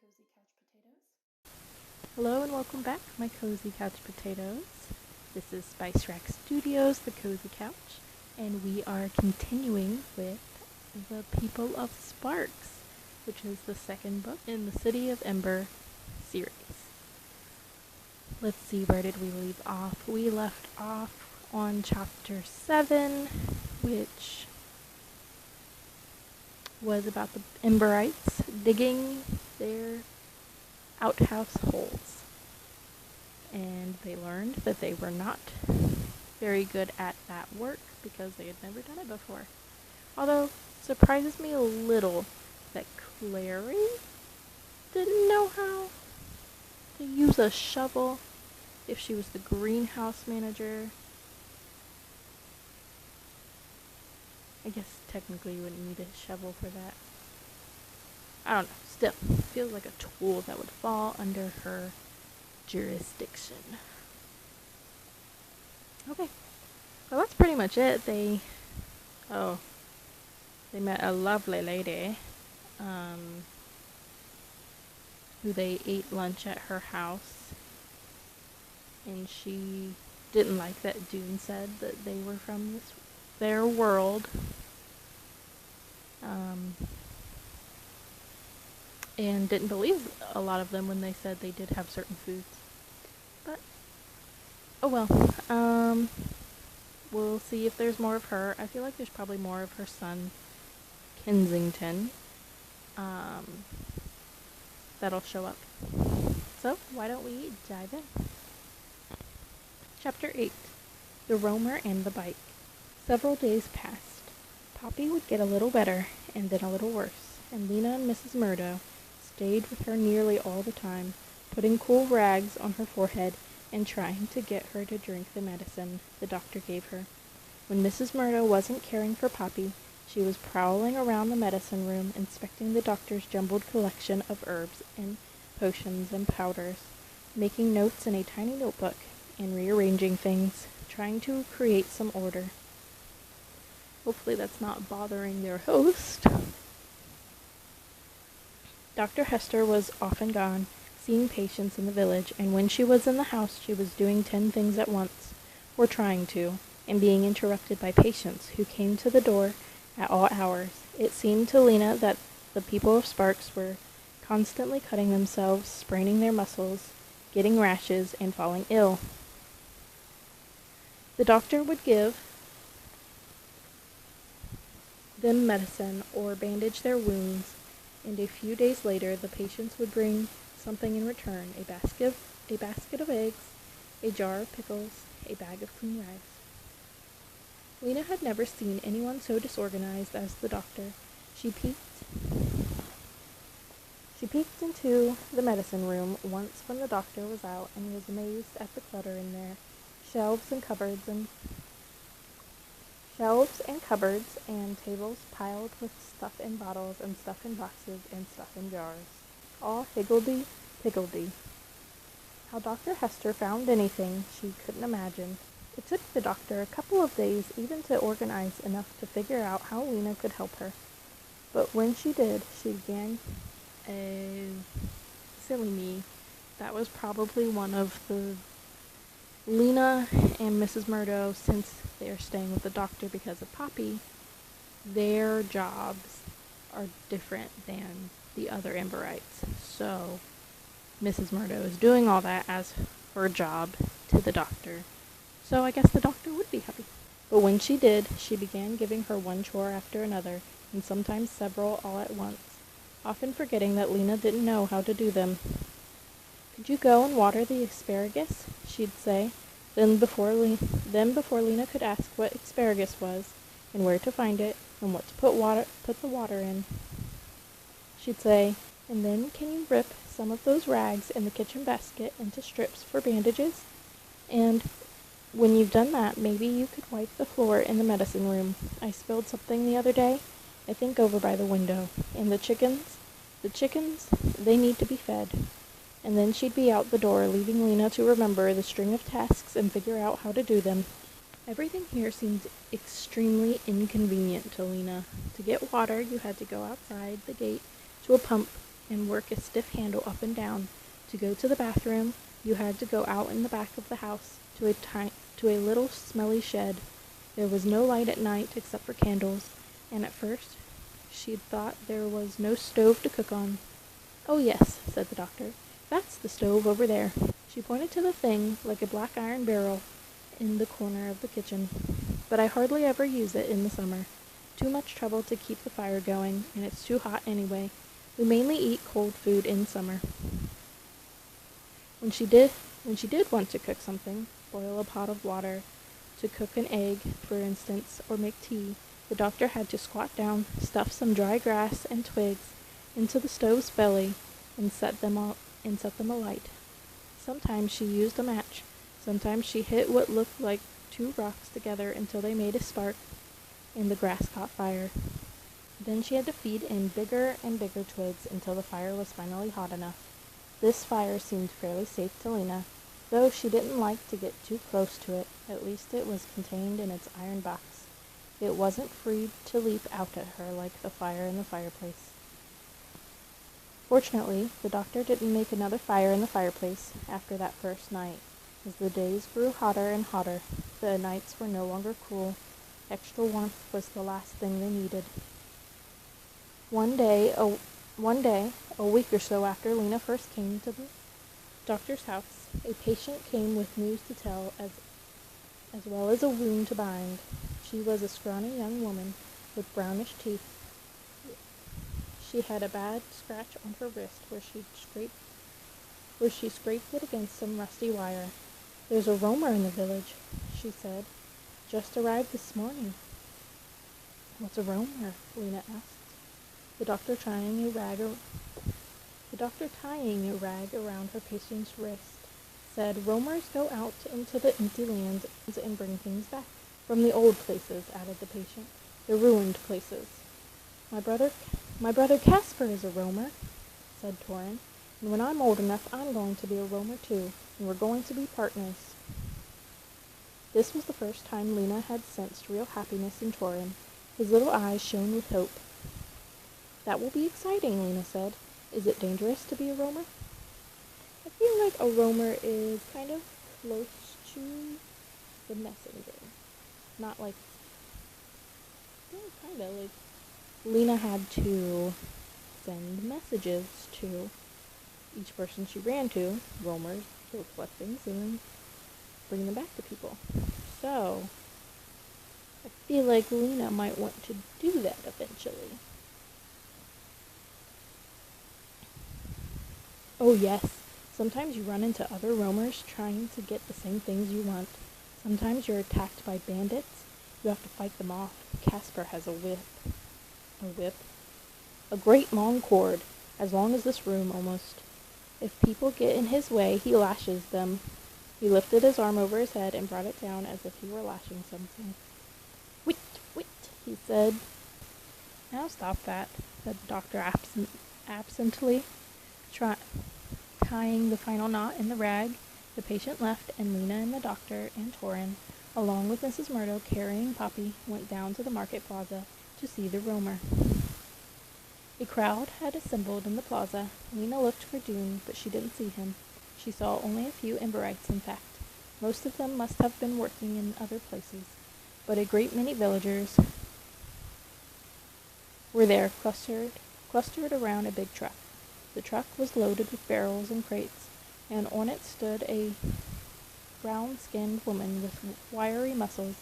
Cozy Couch Potatoes. Hello and welcome back, my Cozy Couch Potatoes. This is Spice Rack Studios, the Cozy Couch, and we are continuing with The People of Sparks, which is the second book in the City of Ember series. Let's see, where did we leave off? We left off on chapter 7, which was about the Emberites digging their outhouse holes. And they learned that they were not very good at that work because they had never done it before. Although, it surprises me a little that Clary didn't know how to use a shovel if she was the greenhouse manager. I guess technically you wouldn't need a shovel for that. I don't know. Still, feels like a tool that would fall under her jurisdiction. Okay. Well, that's pretty much it. They met a lovely lady, who they ate lunch at her house. And she didn't like that Dune said that they were from their world. And didn't believe a lot of them when they said they did have certain foods. But, oh well. We'll see if there's more of her. I feel like there's probably more of her son, Kensington, that'll show up. So, why don't we dive in? Chapter 8, The Roamer and the Bike. Several days passed. Poppy would get a little better, and then a little worse, and Lina and Mrs. Murdo stayed with her nearly all the time, putting cool rags on her forehead and trying to get her to drink the medicine the doctor gave her. When Mrs. Murdo wasn't caring for Poppy, she was prowling around the medicine room, inspecting the doctor's jumbled collection of herbs and potions and powders, making notes in a tiny notebook, and rearranging things, trying to create some order. Hopefully that's not bothering their host. Dr. Hester was often gone, seeing patients in the village, and when she was in the house she was doing 10 things at once, or trying to, and being interrupted by patients who came to the door at all hours. It seemed to Lina that the people of Sparks were constantly cutting themselves, spraining their muscles, getting rashes, and falling ill. The doctor would give them medicine or bandage their wounds, and a few days later the patients would bring something in return, a basket of eggs, a jar of pickles, a bag of clean rags. Lina had never seen anyone so disorganized as the doctor. She peeked into the medicine room once when the doctor was out and was amazed at the clutter in there. Shelves and cupboards and tables piled with stuff in bottles and stuff in boxes and stuff in jars. All higgledy-piggledy. How Dr. Hester found anything she couldn't imagine. It took the doctor a couple of days even to organize enough to figure out how Lina could help her. But when she did, she began silly me. That was probably one of the Lina and Mrs. Murdo, since they are staying with the doctor because of Poppy, their jobs are different than the other Emberites. So Mrs. Murdo is doing all that as her job to the doctor. So I guess the doctor would be happy. But when she did, she began giving her one chore after another, and sometimes several all at once, often forgetting that Lina didn't know how to do them. "Could you go and water the asparagus?" she'd say. Then before Lina could ask what asparagus was, and where to find it, and what to put the water in, she'd say, "And then can you rip some of those rags in the kitchen basket into strips for bandages? And when you've done that, maybe you could wipe the floor in the medicine room. I spilled something the other day, I think over by the window. And the chickens, they need to be fed." And then she'd be out the door, leaving Lina to remember the string of tasks and figure out how to do them. Everything here seemed extremely inconvenient to Lina. To get water, you had to go outside the gate to a pump and work a stiff handle up and down. To go to the bathroom, you had to go out in the back of the house to a little smelly shed. There was no light at night except for candles, and at first she'd thought there was no stove to cook on. "Oh, yes," said the doctor. "That's the stove over there." She pointed to the thing, like a black iron barrel, in the corner of the kitchen. "But I hardly ever use it in the summer. Too much trouble to keep the fire going, and it's too hot anyway. We mainly eat cold food in summer." When she did want to cook something, boil a pot of water, to cook an egg, for instance, or make tea, the doctor had to squat down, stuff some dry grass and twigs into the stove's belly, and set them alight. Sometimes she used a match. Sometimes she hit what looked like two rocks together until they made a spark, and the grass caught fire. Then she had to feed in bigger and bigger twigs until the fire was finally hot enough. This fire seemed fairly safe to Lina, though she didn't like to get too close to it. At least it was contained in its iron box. It wasn't free to leap out at her like the fire in the fireplace. Fortunately, the doctor didn't make another fire in the fireplace after that first night. As the days grew hotter and hotter, the nights were no longer cool. Extra warmth was the last thing they needed. One day, a week or so after Lina first came to the doctor's house, a patient came with news to tell as well as a wound to bind. She was a scrawny young woman with brownish teeth. She had a bad scratch on her wrist where she scraped it against some rusty wire. "There's a roamer in the village," she said. "Just arrived this morning." "What's a roamer?" Lina asked. The doctor tying a rag around her patient's wrist, said, "Roamers go out into the empty lands and bring things back." "From the old places," added the patient. "The ruined places." My brother Casper is a roamer," said Torin. "And when I'm old enough, I'm going to be a roamer too, and we're going to be partners." This was the first time Lina had sensed real happiness in Torin. His little eyes shone with hope. "That will be exciting," Lina said. "Is it dangerous to be a roamer?" "I feel like a roamer is kind of close to the messenger. Not like, well, kind of like Lina had to send messages to each person she ran to, roamers, to collect things and then bring them back to people. So, I feel like Lina might want to do that eventually. Oh yes, sometimes you run into other roamers trying to get the same things you want. Sometimes you're attacked by bandits. You have to fight them off. Casper has a whip. A whip? A great long cord, as long as this room almost. If people get in his way, he lashes them. He lifted his arm over his head and brought it down as if he were lashing something. "Wit, wit," he said. "Now stop that," said the doctor absently, tying the final knot in the rag. The patient left, and Lina and the doctor and Torin, along with Mrs. Murdo carrying Poppy, went down to the market plaza to see the roamer. A crowd had assembled in the plaza. Lina looked for Dune, but she didn't see him. She saw only a few Emberites, in fact. Most of them must have been working in other places, but a great many villagers were there, clustered around a big truck. The truck was loaded with barrels and crates, and on it stood a brown-skinned woman with wiry muscles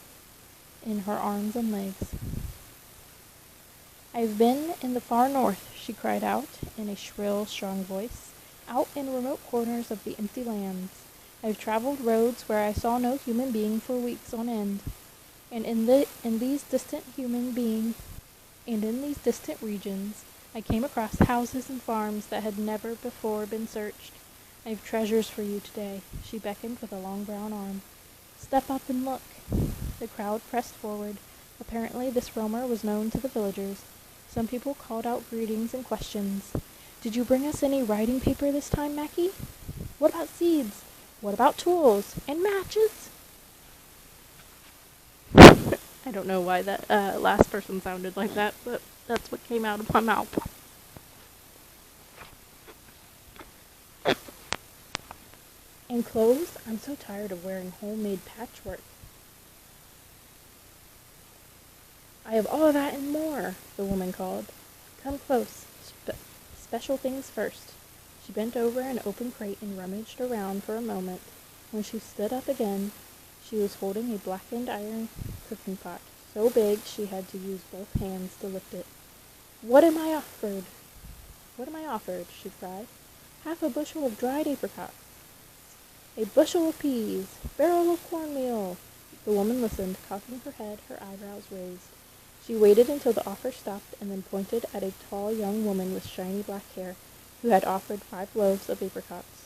in her arms and legs. "I've been in the far north," she cried out in a shrill, strong voice, "out in remote corners of the empty lands. I've traveled roads where I saw no human being for weeks on end, and in these distant regions, I came across houses and farms that had never before been searched. I've treasures for you today." She beckoned with a long brown arm. "Step up and look." The crowd pressed forward. Apparently this roamer was known to the villagers. Some people called out greetings and questions. "Did you bring us any writing paper this time, Mackie? What about seeds? What about tools? And matches?" I don't know why that last person sounded like that, but that's what came out of my mouth. And clothes? I'm so tired of wearing homemade patchwork. I have all of that and more, the woman called. Come close. Special things first. She bent over an open crate and rummaged around for a moment. When she stood up again, she was holding a blackened iron cooking pot, so big she had to use both hands to lift it. What am I offered? What am I offered? She cried. Half a bushel of dried apricots, a bushel of peas, barrel of cornmeal. The woman listened, cocking her head, her eyebrows raised. She waited until the offer stopped and then pointed at a tall young woman with shiny black hair who had offered 5 loaves of apricots.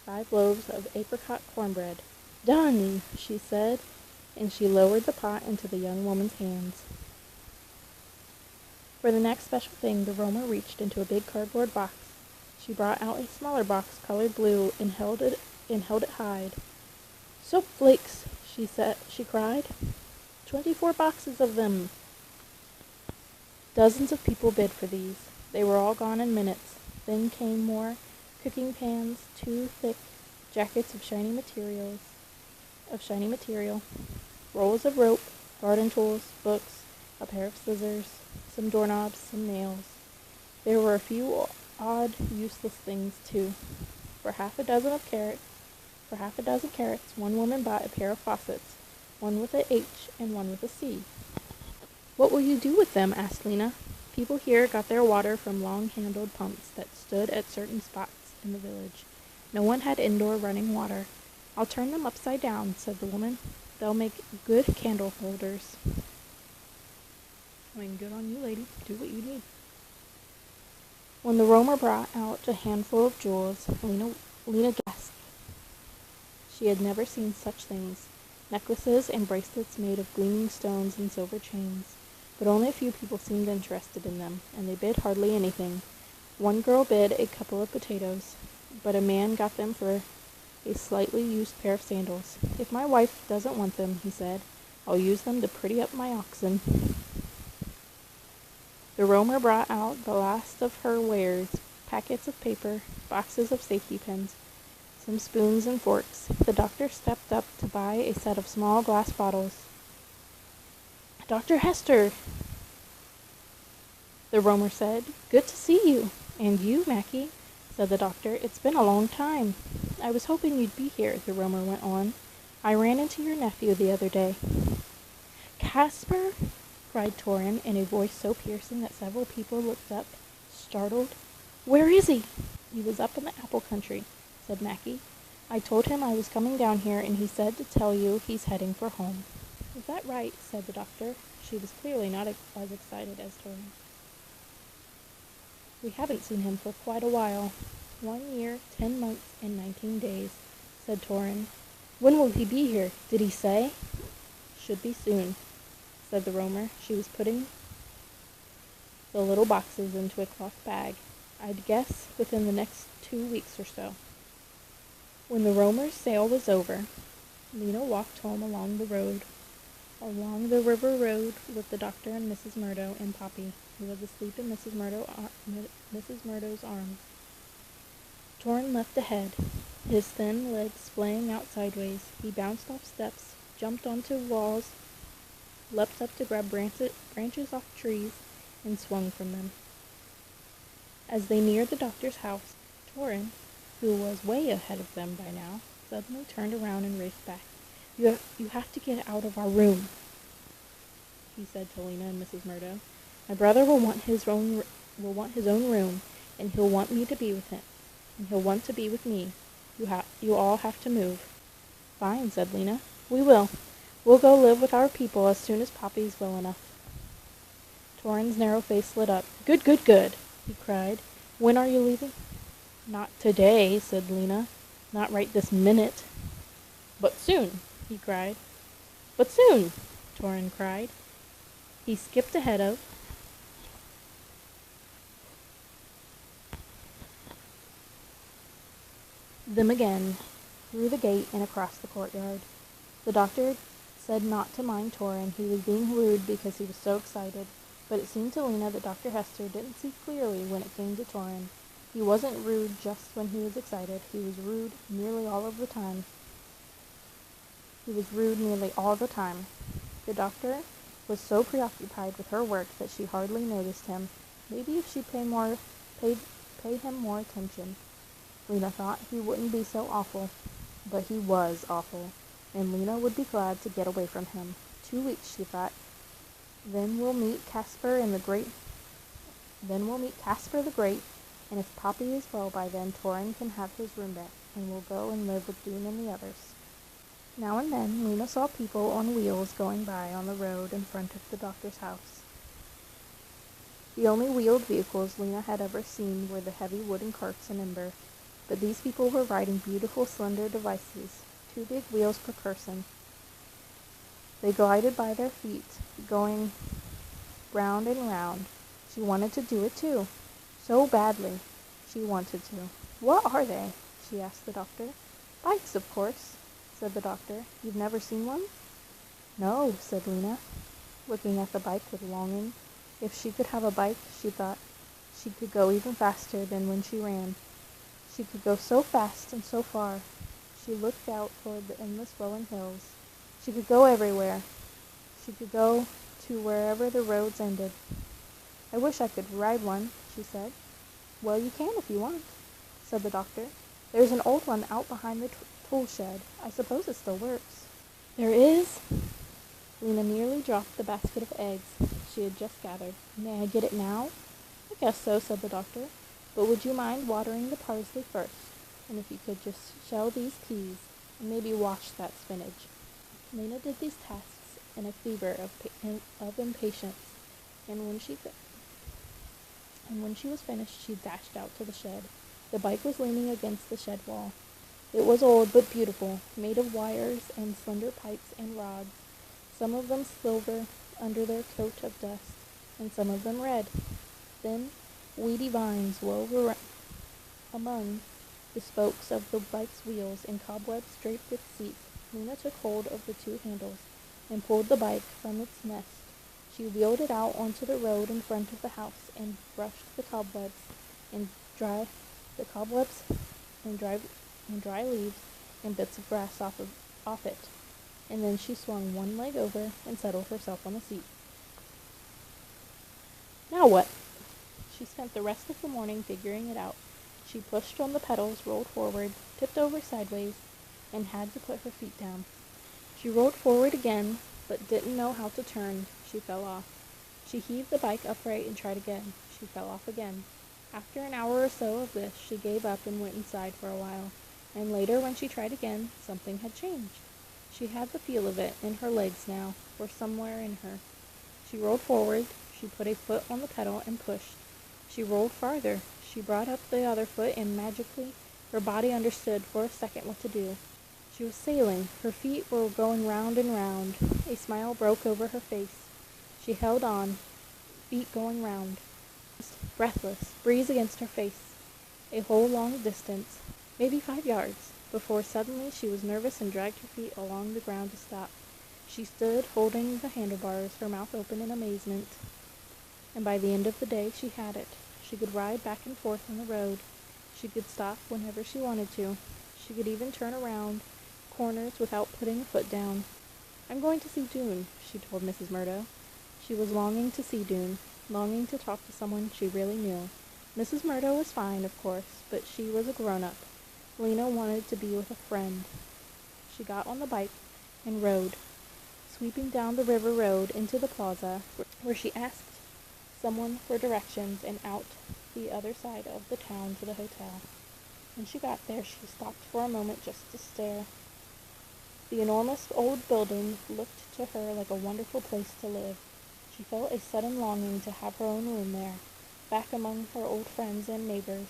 5 loaves of apricot cornbread. Done, she said, and she lowered the pot into the young woman's hands. For the next special thing, the roamer reached into a big cardboard box. She brought out a smaller box colored blue and held it high. Soap flakes, she cried. 24 boxes of them. Dozens of people bid for these. They were all gone in minutes. Then came more cooking pans, 2 thick jackets of shiny material, rolls of rope, garden tools, books, a pair of scissors, some doorknobs, some nails. There were a few odd, useless things, too. For half a dozen carrots, one woman bought a pair of faucets, one with a H and one with a C. What will you do with them? Asked Lina. People here got their water from long-handled pumps that stood at certain spots in the village. No one had indoor running water. I'll turn them upside down, said the woman. They'll make good candle holders. I mean, good on you, lady. Do what you need. When the roamer brought out a handful of jewels, Lina gasped. She had never seen such things. Necklaces and bracelets made of gleaming stones and silver chains. But only a few people seemed interested in them, and they bid hardly anything. One girl bid a couple of potatoes, but a man got them for a slightly used pair of sandals. If my wife doesn't want them, he said, I'll use them to pretty up my oxen. The roamer brought out the last of her wares, packets of paper, boxes of safety pins, some spoons and forks. The doctor stepped up to buy a set of small glass bottles. Dr. Hester, the roamer said. Good to see you. And you, Mackie, said the doctor. It's been a long time. I was hoping you'd be here, the roamer went on. I ran into your nephew the other day. Casper? Cried Torin in a voice so piercing that several people looked up, startled. Where is he? He was up in the apple country, said Mackie. I told him I was coming down here, and he said to tell you he's heading for home. Is that right? Said the doctor. She was clearly not as excited as Torin. We haven't seen him for quite a while. 1 year, 10 months, and 19 days, said Torin. When will he be here? Did he say? Should be soon, said the roamer. She was putting the little boxes into a cloth bag. I'd guess within the next 2 weeks or so. When the roamer's sail was over, Lina walked home along the river road with the doctor and Mrs. Murdo and Poppy, who was asleep in Mrs. Murdo's arms. Torin left ahead, his thin legs splaying out sideways. He bounced off steps, jumped onto walls, leapt up to grab branches off trees, and swung from them. As they neared the doctor's house, Torin, who was way ahead of them by now, suddenly turned around and raced back. You have to get out of our room, he said to Lina and Mrs. Murdo. My brother will want his own room, and he'll want me to be with him, and he'll want to be with me. You all have to move. Fine, said Lina. We will. We'll go live with our people as soon as Poppy's well enough. Torin's narrow face lit up. Good, good, good, he cried. When are you leaving? Not today, said Lina. Not right this minute. But soon, he cried. But soon, Torin cried. He skipped ahead of them again, through the gate and across the courtyard. The doctor said not to mind Torin. He was being rude because he was so excited, but it seemed to Lina that Dr. Hester didn't see clearly when it came to Torin. He wasn't rude just when he was excited. He was rude nearly all of the time. He was rude nearly all the time. The doctor was so preoccupied with her work that she hardly noticed him. Maybe if she pay him more attention, Lina thought, he wouldn't be so awful. But he was awful, and Lina would be glad to get away from him. 2 weeks, she thought. Then we'll meet Casper and the Great. Then we'll meet Casper the Great, and if Poppy is well by then, Torin can have his room back, and we'll go and live with Dune and the others. Now and then, Lina saw people on wheels going by on the road in front of the doctor's house. The only wheeled vehicles Lina had ever seen were the heavy wooden carts and Ember, but these people were riding beautiful slender devices, 2 big wheels per person. They glided by their feet, going round and round. She wanted to do it too, so badly she wanted to. What are they? She asked the doctor. Bikes, of course, said the doctor. You've never seen one? No, said Lina, looking at the bike with longing. If she could have a bike, she thought, she could go even faster than when she ran. She could go so fast and so far. She looked out toward the endless rolling hills. She could go everywhere. She could go to wherever the roads ended. I wish I could ride one, she said. Well, you can if you want, said the doctor. There's an old one out behind the tool shed. I suppose it still works. There is? Lina nearly dropped the basket of eggs she had just gathered. May I get it now? I guess so, said the doctor. But would you mind watering the parsley first? And if you could just shell these peas, and maybe wash that spinach. Lina did these tasks in a fever of impatience, and when she was finished, she dashed out to the shed. The bike was leaning against the shed wall. It was old but beautiful, made of wires and slender pipes and rods, some of them silver under their coat of dust, and some of them red. Thin, weedy vines wove among the spokes of the bike's wheels, and cobwebs draped its seat. Lina took hold of the 2 handles and pulled the bike from its nest. She wheeled it out onto the road in front of the house and brushed the cobwebs and dry leaves and bits of grass off it. And then she swung one leg over and settled herself on the seat. Now what? She spent the rest of the morning figuring it out. She pushed on the pedals, rolled forward, tipped over sideways, and had to put her feet down. She rolled forward again, but didn't know how to turn. She fell off. She heaved the bike upright and tried again. She fell off again. After an hour or so of this, she gave up and went inside for a while. And later, when she tried again, something had changed. She had the feel of it in her legs now, or somewhere in her. She rolled forward. She put a foot on the pedal and pushed. She rolled farther. She brought up the other foot, and magically her body understood for a second what to do. She was sailing. Her feet were going round and round. A smile broke over her face. She held on, feet going round. Breathless, breeze against her face. A whole long distance, maybe 5 yards, before suddenly she was nervous and dragged her feet along the ground to stop. She stood, holding the handlebars, her mouth open in amazement. And by the end of the day, she had it. She could ride back and forth on the road. She could stop whenever she wanted to. She could even turn around corners without putting a foot down. I'm going to see Dune, she told Mrs. Murdo. She was longing to see Dune, longing to talk to someone she really knew. Mrs. Murdo was fine, of course, but she was a grown-up. Lina wanted to be with a friend. She got on the bike and rode, sweeping down the river road into the plaza, where she asked someone for directions and out the other side of the town to the hotel. When she got there, she stopped for a moment just to stare. The enormous old building looked to her like a wonderful place to live. She felt a sudden longing to have her own room there, back among her old friends and neighbors.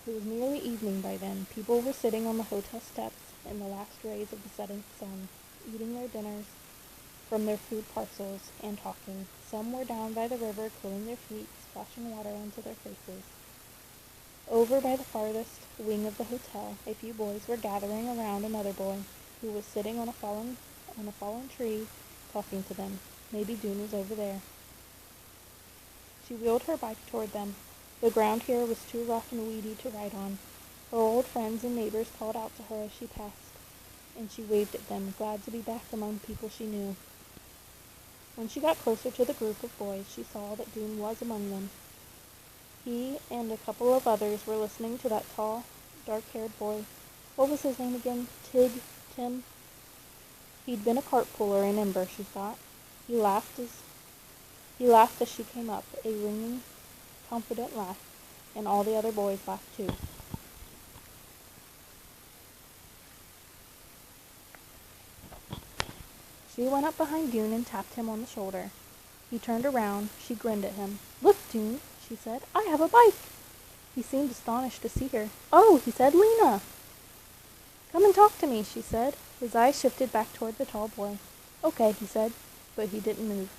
It was nearly evening by then. People were sitting on the hotel steps in the last rays of the setting sun, eating their dinners from their food parcels and talking. Some were down by the river, cooling their feet, splashing water onto their faces. Over by the farthest wing of the hotel, a few boys were gathering around another boy who was sitting on a fallen tree, talking to them. Maybe Dune was over there. She wheeled her bike toward them. The ground here was too rough and weedy to ride on. Her old friends and neighbors called out to her as she passed, and she waved at them, glad to be back among people she knew. When she got closer to the group of boys, she saw that Dune was among them. He and a couple of others were listening to that tall, dark-haired boy. What was his name again? Tim? He'd been a cart puller in Ember, she thought. He laughed as she came up, a ringing, confident laugh, and all the other boys laughed too. She went up behind Dune and tapped him on the shoulder. He turned around. She grinned at him. "Look, Dune," she said. "I have a bike." He seemed astonished to see her. "Oh," he said, "Lina." "Come and talk to me," she said. His eyes shifted back toward the tall boy. "Okay," he said, but he didn't move.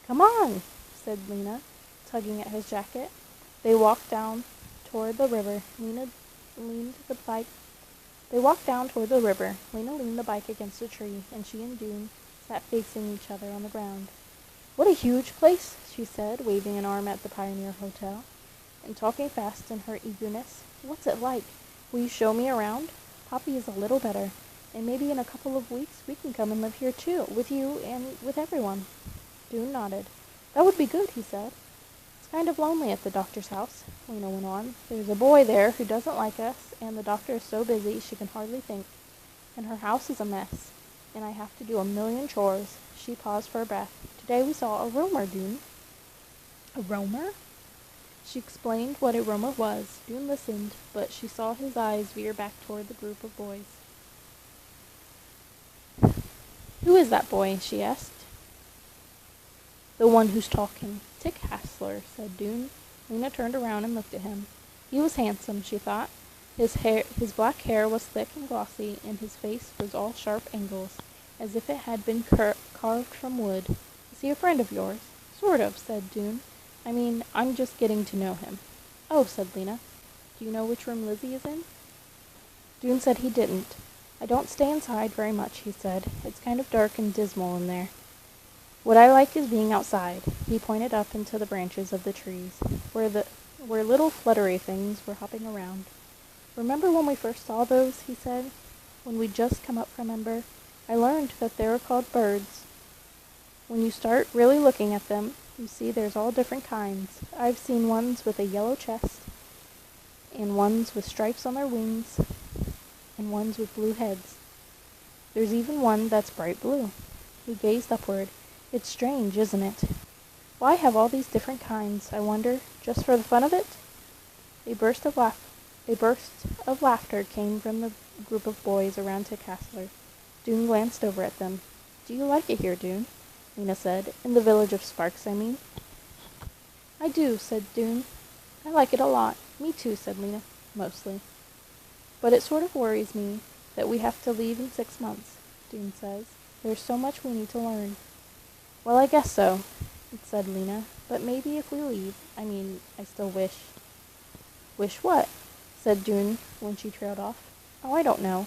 "Come on," said Lina, tugging at his jacket. They walked down toward the river. Lina leaned the bike against a tree, and she and Dune sat facing each other on the ground. "What a huge place," she said, waving an arm at the Pioneer Hotel, and talking fast in her eagerness. "What's it like? Will you show me around? Poppy is a little better, and maybe in a couple of weeks we can come and live here too, with you and with everyone." Dune nodded. "That would be good," he said. "It's kind of lonely at the doctor's house," Lina went on. "There's a boy there who doesn't like us, and the doctor is so busy she can hardly think. And her house is a mess, and I have to do a million chores." She paused for a breath. "Today we saw a roamer, Dune." "A roamer?" She explained what a roamer was. Dune listened, but she saw his eyes veer back toward the group of boys. "Who is that boy?" she asked. "The one who's talking. Tick Hassler," said Dune. Lina turned around and looked at him. He was handsome, she thought. His black hair was thick and glossy, and his face was all sharp angles, as if it had been carved from wood. "Is he a friend of yours?" "Sort of," said Dune. I'm just getting to know him." "Oh," said Lina. "Do you know which room Lizzie is in?" Dune said he didn't. "I don't stay inside very much," he said. "It's kind of dark and dismal in there. What I like is being outside." He pointed up into the branches of the trees, where little fluttery things were hopping around. "Remember when we first saw those?" he said. "When we'd just come up from Ember? I learned that they were called birds. When you start really looking at them, you see there's all different kinds. I've seen ones with a yellow chest, and ones with stripes on their wings, and ones with blue heads. There's even one that's bright blue." He gazed upward. "It's strange, isn't it? Why have all these different kinds, I wonder, just for the fun of it?" A burst of laughter came from the group of boys around Tick Hassler. Dune glanced over at them. "Do you like it here, Dune?" Lina said. "In the village of Sparks, I mean." "I do," said Dune. "I like it a lot." "Me too," said Lina. "Mostly. But it sort of worries me that we have to leave in 6 months," Dune says. "There's so much we need to learn." "Well, I guess so," said Lina. "But maybe if we leave, I still wish." "Wish what?" said Dune when she trailed off. "Oh, I don't know."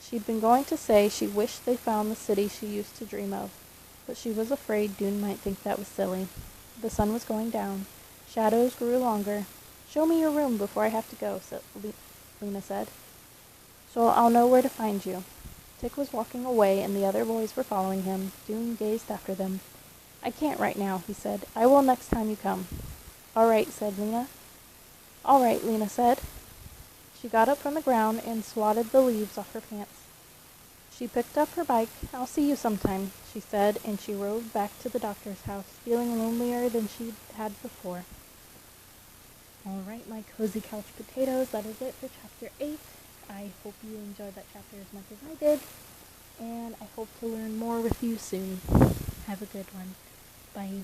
She'd been going to say she wished they found the city she used to dream of, but she was afraid Dune might think that was silly. The sun was going down. Shadows grew longer. "Show me your room before I have to go," Lina said, "so I'll know where to find you." Tick was walking away, and the other boys were following him. Dune gazed after them. "I can't right now," he said. "I will next time you come." "All right," said Lina. "All right," Lina said. She got up from the ground and swatted the leaves off her pants. She picked up her bike. "I'll see you sometime," she said, and she rode back to the doctor's house, feeling lonelier than she had before. All right, my cozy couch potatoes, that is it for chapter 8. I hope you enjoyed that chapter as much as I did, and I hope to learn more with you soon. Have a good one. Bye.